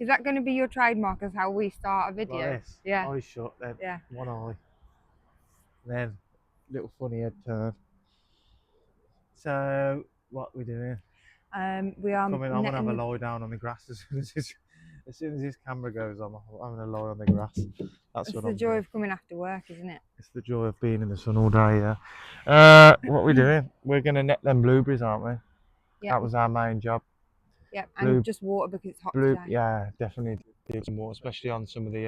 Is that going to be your trademark as how we start a video? Like this. Yeah. Eyes shut, then Yeah. one eye. Then little funny head turn. So what are we doing? We are Coming, I'm gonna have a netting. lie down on the grass as soon as this camera goes on. I'm gonna lie on the grass. That's It's what the I'm joy doing. of coming after work, isn't it? It's the joy of being in the sun all day. Yeah. What are we doing? We're gonna net them blueberries, aren't we? Yeah. That was our main job. Yeah. Blue, And just water because it's hot today. yeah, definitely do some more, especially on some of the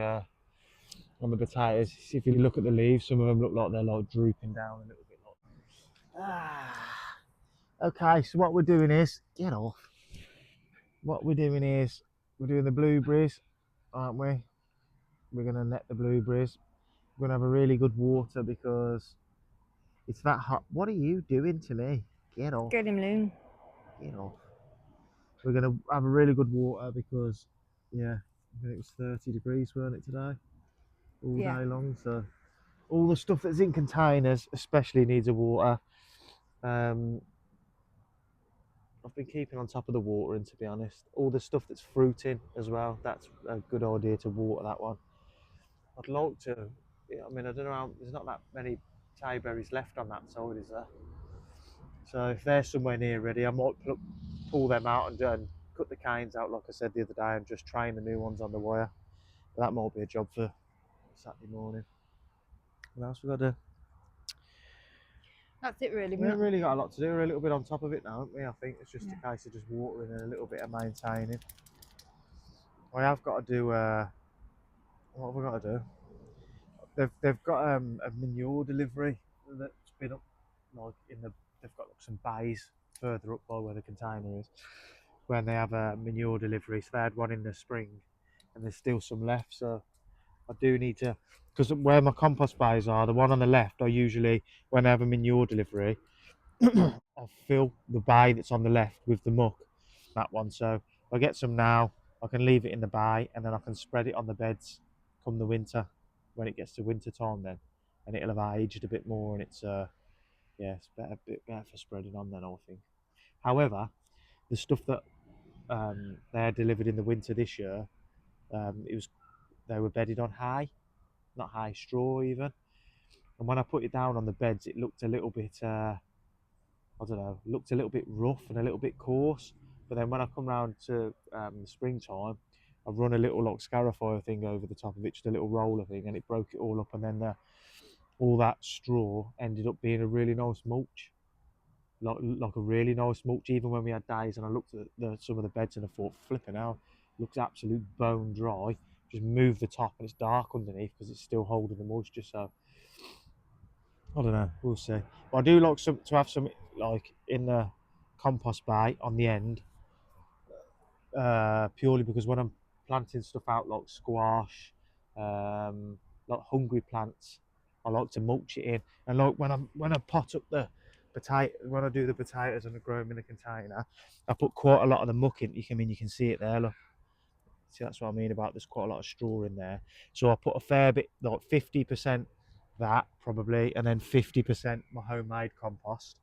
on the potatoes. If you look at the leaves, some of them look like they're like drooping down a little bit. Okay, so what we're doing is get off. What we're doing is we're doing the blueberries, aren't we? We're gonna net the blueberries. We're gonna have a really good water because it's that hot. What are you doing to me? Get off. Get him, Loon. Get off. We're gonna have a really good water because, yeah, I think it was 30 degrees, weren't it, today? All day long. So all the stuff that's in containers especially needs a water. I've been keeping on top of the watering, to be honest. All the stuff that's fruiting as well, that's a good idea to water that one. I'd like to, I mean, I don't know how, there's not that many berries left on that side, is there? So if they're somewhere near ready, I might pull them out and cut the canes out, like I said the other day, and just train the new ones on the wire. But that might be a job for Saturday morning. What else we got to do? That's it, really. We haven't really got a lot to do. We're a little bit on top of it now, haven't we? I think it's just a case of just watering and a little bit of maintaining. I have got to do. What have we got to do? They've got a manure delivery that's been up, like in the. They've got some bays further up by where the container is, when they have a manure delivery. So they had one in the spring, and there's still some left. So I do need to, because where my compost bays are, the one on the left, I usually, when I have a manure delivery, I'll fill the bay that's on the left with the muck, that one. So if I get some now, I can leave it in the bay and then I can spread it on the beds come the winter, when it gets to winter time then, and it'll have aged a bit more, and it's yeah, it's a bit better for spreading on then, I think. However, the stuff that they had delivered in the winter this year, they were bedded on hay, not hay straw even. And when I put it down on the beds, it looked a little bit I don't know, looked a little bit rough and a little bit coarse. But then when I come round to the springtime, I've run a little like scarifier thing over the top of it, just a little roller thing, and it broke it all up. And then all that straw ended up being a really nice mulch, like a really nice mulch. Even when we had days, and I looked at some of the beds and I thought, flipping out, looks absolute bone dry. Just move the top and it's dark underneath because it's still holding the moisture. So I don't know. We'll see. But I do like to have some like in the compost bay on the end, purely because when I'm planting stuff out like squash, like hungry plants, I like to mulch it in. And like when I pot up the potato, when I do the potatoes and I grow them in a container, I put quite a lot of the muck in. You can see it there. Look. See, that's what I mean about there's quite a lot of straw in there. So I put a fair bit, like 50% that probably, and then 50% my homemade compost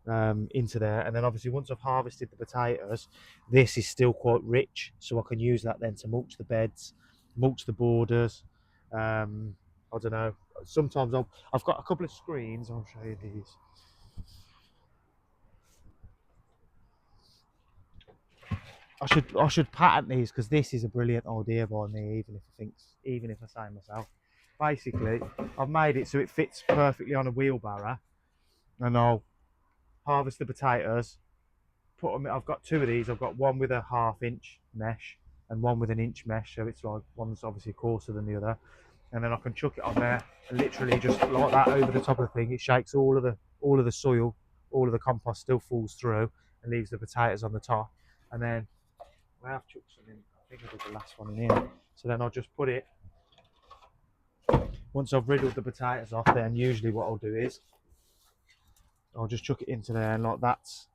into there. And then obviously once I've harvested the potatoes, this is still quite rich, so I can use that then to mulch the beds, mulch the borders. I don't know. Sometimes I've got a couple of screens. I'll show you these. I should patent these because this is a brilliant idea by me, even if I say myself. Basically, I've made it so it fits perfectly on a wheelbarrow, and I'll harvest the potatoes, put them. I've got two of these. I've got one with a 1/2 inch mesh and one with an inch mesh, so it's like one's obviously coarser than the other. And then I can chuck it on there and literally just like that over the top of the thing. It shakes all of the soil, all of the compost still falls through and leaves the potatoes on the top. And then I have chucked some in. I think I did the last one in here. So then I'll just put it. Once I've riddled the potatoes off, then usually what I'll do is I'll just chuck it into there, and like that's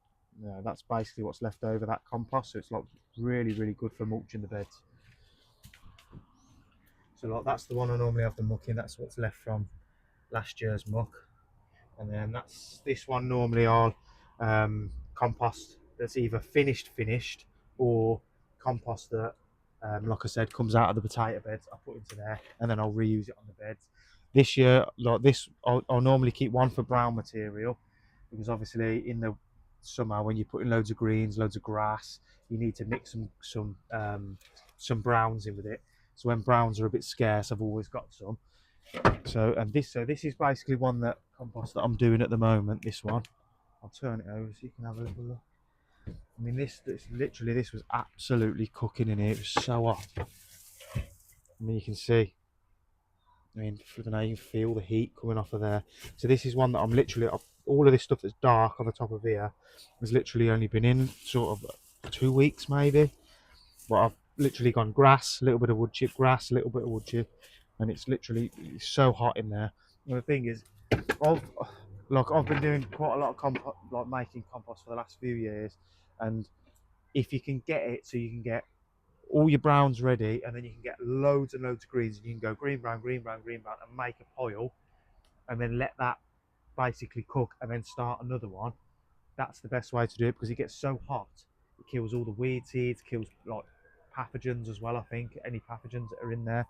basically what's left over, that compost. So it's like really, really good for mulching the beds. So like that's the one I normally have the muck in. That's what's left from last year's muck. And then that's this one normally I'll compost that's either finished or compost that like I said, comes out of the potato beds. I put into there, and then I'll reuse it on the beds. This year, like this, I'll normally keep one for brown material, because obviously in the summer when you're putting loads of greens, loads of grass, you need to mix some browns in with it. So when browns are a bit scarce, I've always got some. So this is basically one that compost that I'm doing at the moment. This one, I'll turn it over so you can have a little look. I mean, this literally, this was absolutely cooking in here. It was so hot. I mean, you can see. I mean, flipping out, you can feel the heat coming off of there. So this is one that I'm literally, all of this stuff that's dark on the top of here has literally only been in sort of 2 weeks maybe. But I've literally gone grass, a little bit of wood chip, grass, a little bit of wood chip, and it's so hot in there. And the thing is, I've been doing quite a lot of compost, like making compost for the last few years, and if you can get it so you can get all your browns ready, and then you can get loads and loads of greens, and you can go green, brown, green, brown, green, brown, and make a pile, and then let that basically cook, and then start another one. That's the best way to do it, because it gets so hot, it kills all the weed seeds, kills like pathogens as well. I think any pathogens that are in there.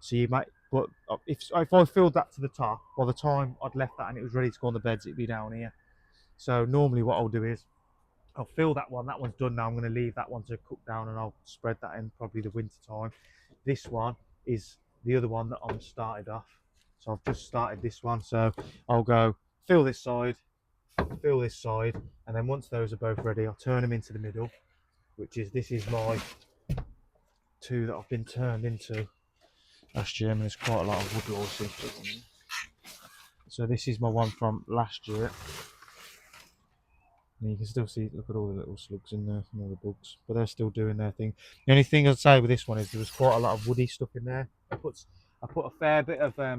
So you might, but if I filled that to the top, by the time I'd left that and it was ready to go on the beds, it'd be down here. So normally what I'll do is I'll fill that one. That one's done now. I'm going to leave that one to cook down, and I'll spread that in probably the winter time. This one is the other one that I'm started off. So I've just started this one. So I'll go fill this side, and then once those are both ready, I'll turn them into the middle, this is my two that I've been turned into last year. I mean, there's quite a lot of wood also. So this is my one from last year. And you can still see, look at all the little slugs in there and all the bugs, but they're still doing their thing. The only thing I'd say with this one is there was quite a lot of woody stuff in there. I put a fair bit of, I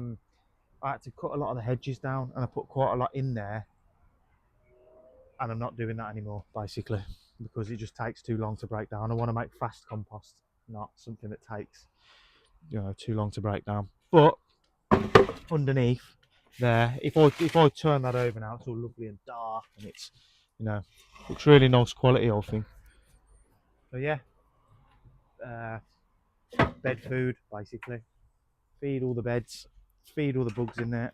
had to cut a lot of the hedges down, and I put quite a lot in there, and I'm not doing that anymore basically, because it just takes too long to break down. I want to make fast compost, not something that takes, too long to break down. But underneath there, if I turn that over now, it's all lovely and dark, and it's, looks really nice quality, I think. So yeah, bed food basically. Feed all the beds, feed all the bugs in there.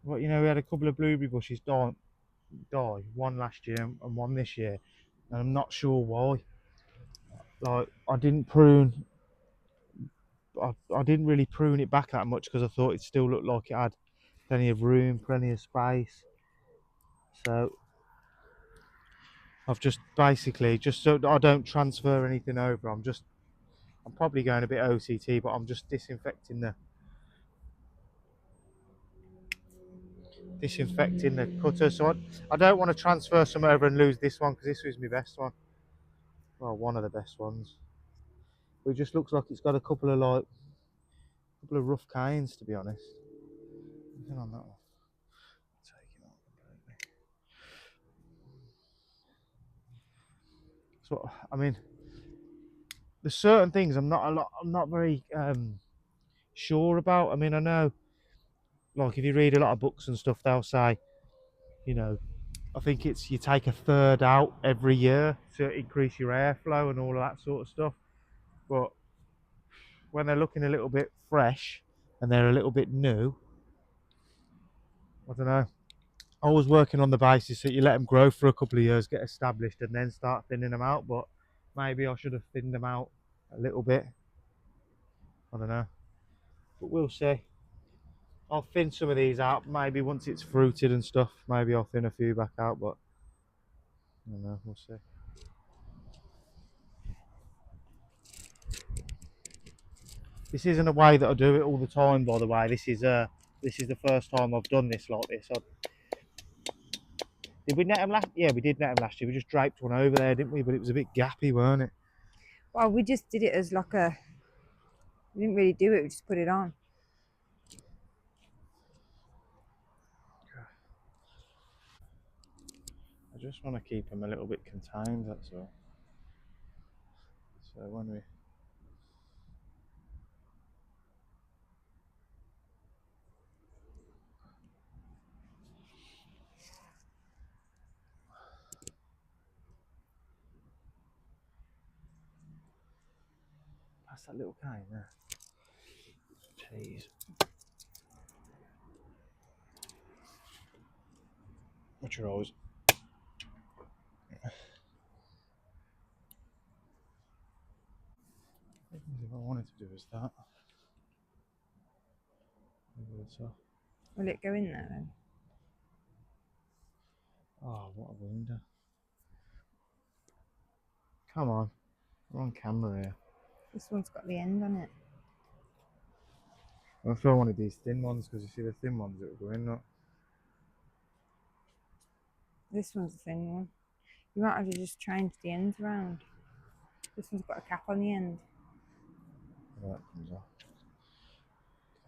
Well, you know, we had a couple of blueberry bushes die, one last year and one this year, and I'm not sure why. Like, I didn't really prune it back that much because I thought it still looked like it had plenty of room, plenty of space. So I've just basically, just so that I don't transfer anything over, I'm probably going a bit OCT, but I'm just disinfecting the cutter. So I don't want to transfer some over and lose this one because this was my best one. Well, one of the best ones. But it just looks like it's got a couple of rough canes, to be honest. Nothing on that one. Take it out completely. So I mean, there's certain things I'm not very sure about. I mean, I know, like if you read a lot of books and stuff, they'll say, you know, I think it's you take a third out every year to increase your airflow and all of that sort of stuff. But when they're looking a little bit fresh and they're a little bit new, I don't know. I was working on the basis that you let them grow for a couple of years, get established, and then start thinning them out. But maybe I should have thinned them out a little bit. I don't know. But we'll see. I'll thin some of these out. Maybe once it's fruited and stuff, maybe I'll thin a few back out. But I don't know. We'll see. This isn't a way that I do it all the time, by the way. This is the first time I've done this like this. Did we net them last? Yeah, we did net them last year. We just draped one over there, didn't we? But it was a bit gappy, weren't it? Well, we just did it as like we didn't really do it, we just put it on. I just want to keep them a little bit contained, that's all. So when we... That's that little cane there. Jeez. Watch your eyes. If I wanted to do is that. Will it go in there then? Oh, what a wonder. Come on. We're on camera here. This one's got the end on it. That's why I wanted these thin ones, because you see the thin ones that will go in. Not... This one's a thin one. You might have to just change the ends around. This one's got a cap on the end. Oh, that comes off.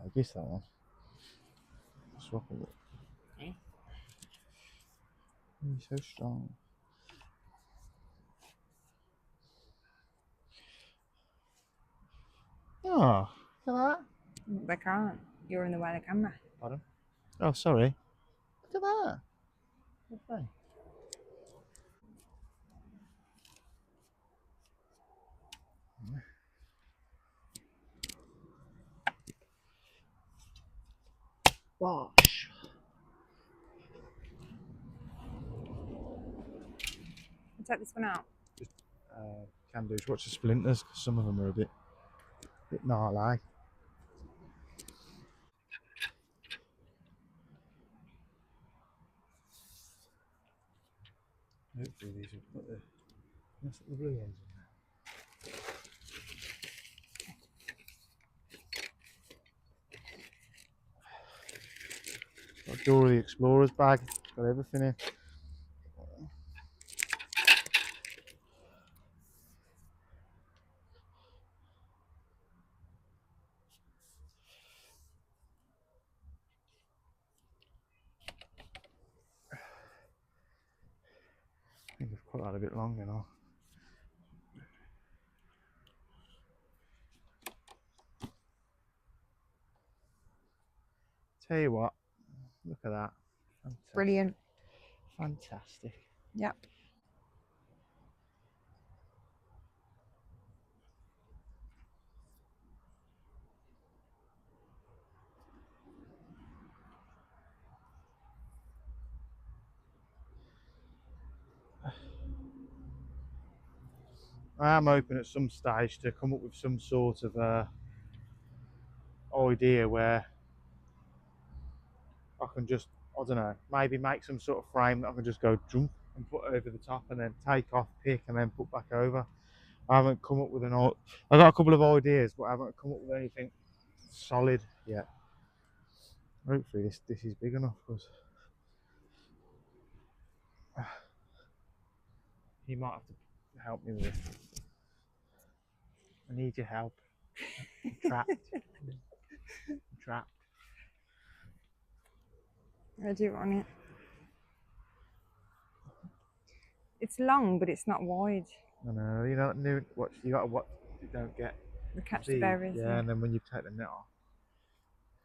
I guess that one. Swap it. Eh? He's so strong. Oh, look at that. They can't. You're in the way of the camera. Pardon? Oh, sorry. Look at that. Okay. Bosh. I'll take this one out. Can do. Just watch the splinters, because some of them are a bit gnarly. Hopefully these will put the blue ends in there. Got Dora the Explorer's bag. Got everything in. I think I've put that a bit longer now. Tell you what, look at that. Fantastic. Brilliant. Fantastic. Yep. I am hoping at some stage to come up with some sort of idea where I can just, I don't know, maybe make some sort of frame that I can just go jump and put over the top and then take off, pick and then put back over. I haven't come up with an, I got a couple of ideas, but I haven't come up with anything solid yet. Hopefully this is big enough because you might have to help me with this. I need your help. I'm trapped. I'm trapped. I do want it. It's long, but it's not wide. I know, you know, what you got to watch. You don't get We catch the berries. yeah, and then when you take the net off.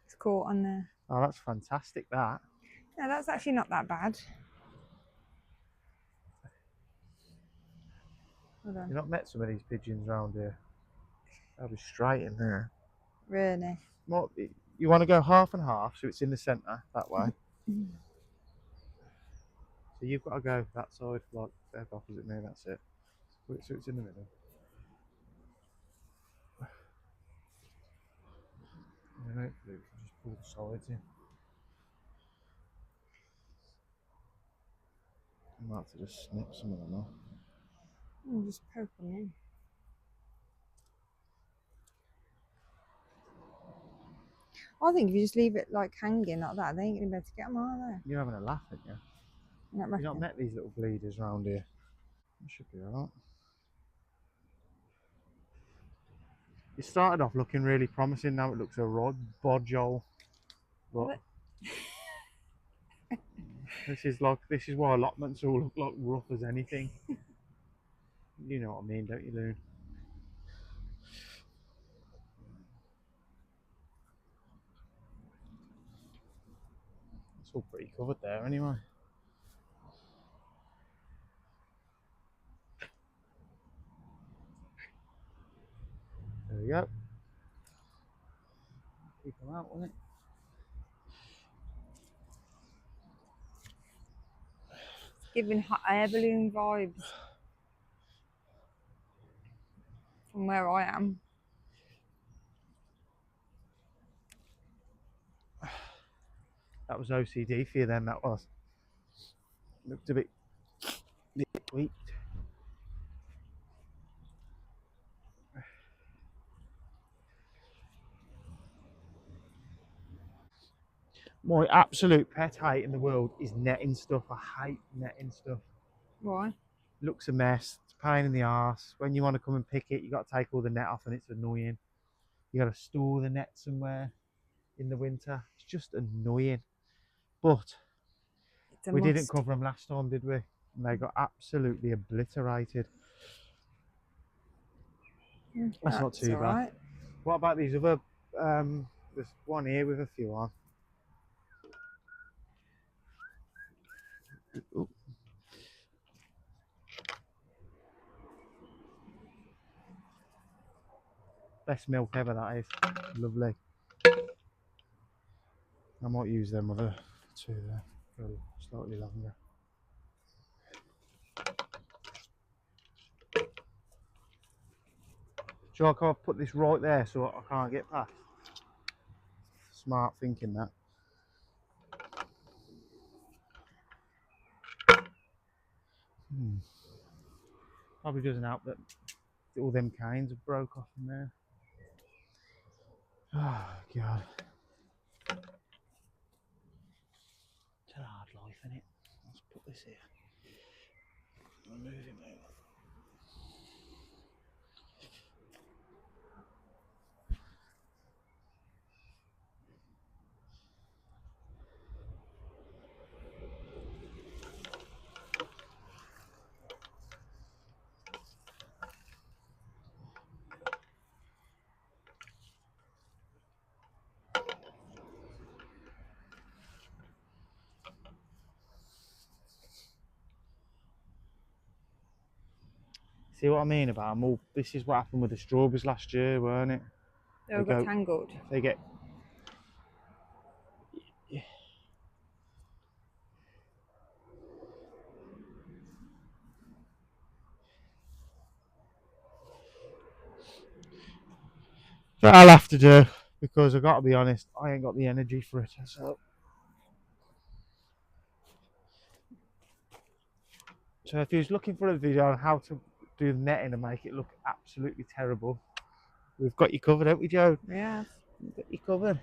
It's caught on there. Oh, that's fantastic, that. No, that's actually not that bad. Hold on. You've not met some of these pigeons around here. They'll be straight in there. Really? Well, you want to go half and half, so it's in the centre, that way. So you've got to go that side, like dead opposite me, that's it. So it's in the middle. And hopefully we can just pull the sides in. I might have to just snip some of them off. Just poke them in. I think if you just leave it like hanging like that, they ain't gonna be able to get them, are they? You're having a laugh, aren't you? You've not met these little bleeders around here. It should be alright. It started off looking really promising, now it looks a bodgehole. But this is why allotments all look like rough as anything. You know what I mean, don't you, Loon? It's all pretty covered there anyway. There we go. Keep them out, won't it? It's giving hot air balloon vibes from where I am. That was OCD for you then, that was. Looked a bit tweaked. My absolute pet hate in the world is netting stuff. I hate netting stuff. Why? Looks a mess. It's a pain in the arse. When you want to come and pick it, you got to take all the net off, and it's annoying. You got to store the net somewhere in the winter. It's just annoying. But we didn't cover them last time, did we? And they got absolutely obliterated. That's not too bad. What about these other? There's one here with a few on. Ooh. Best milk ever, that is. Lovely. I might use them other two there for slightly longer. Shall I put this right there so I can't get past? Smart thinking, that. Probably doesn't help that all them canes have broke off in there. Oh God. It's a hard life, isn't it? Let's put this here. Move him over. See what I mean about them all? This is what happened with the strawberries last year, weren't it? They all got tangled. They get. that I'll have to do because I've got to be honest, I ain't got the energy for it. So if you was looking for a video on how to do the netting and make it look absolutely terrible, we've got you covered, haven't we, Joe? Yes. We've got you covered.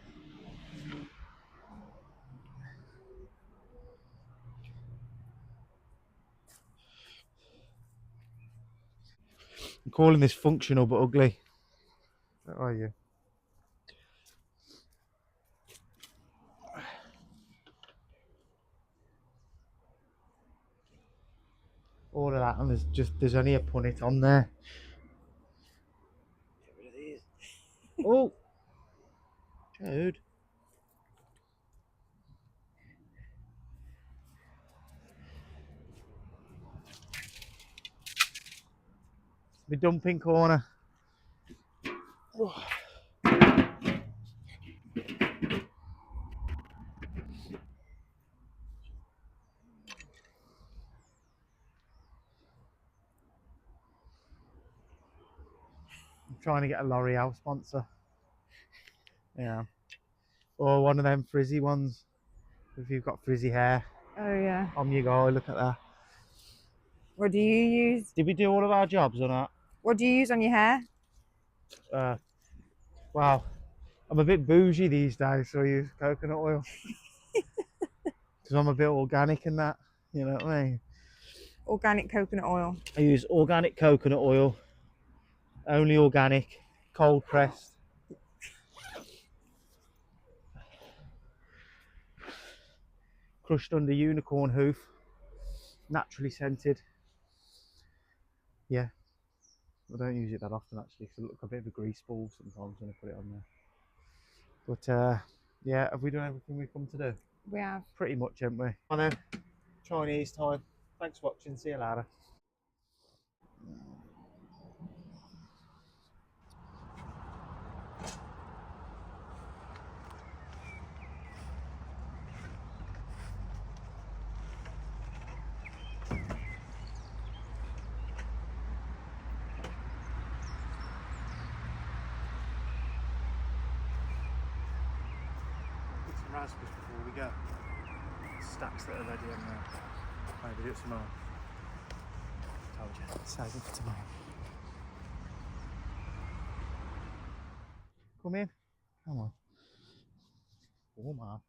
I'm calling this functional but ugly. How are you? All of that, and there's only a punnet on there. Oh, Jude. The dumping corner. Oh. I'm trying to get a L'Oreal sponsor. Yeah. Or one of them frizzy ones. If you've got frizzy hair. Oh yeah. On you go, look at that. What do you use? Did we do all of our jobs or not? What do you use on your hair? Wow. I'm a bit bougie these days, so I use coconut oil. Because I'm a bit organic in that. You know what I mean? Organic coconut oil. I use organic coconut oil. Only organic. Cold pressed. Crushed under unicorn hoof. Naturally scented. Yeah. I don't use it that often actually because I look a bit of a grease ball sometimes when I put it on there. But yeah, have we done everything we've come to do? We have. Pretty much, haven't we? I know. Chinese time. Thanks for watching. See you later. Put some raspberries before we go. Stacks that are ready on there. Maybe do it tomorrow. Told you. Save it for tomorrow. Come in. Come on. Come on.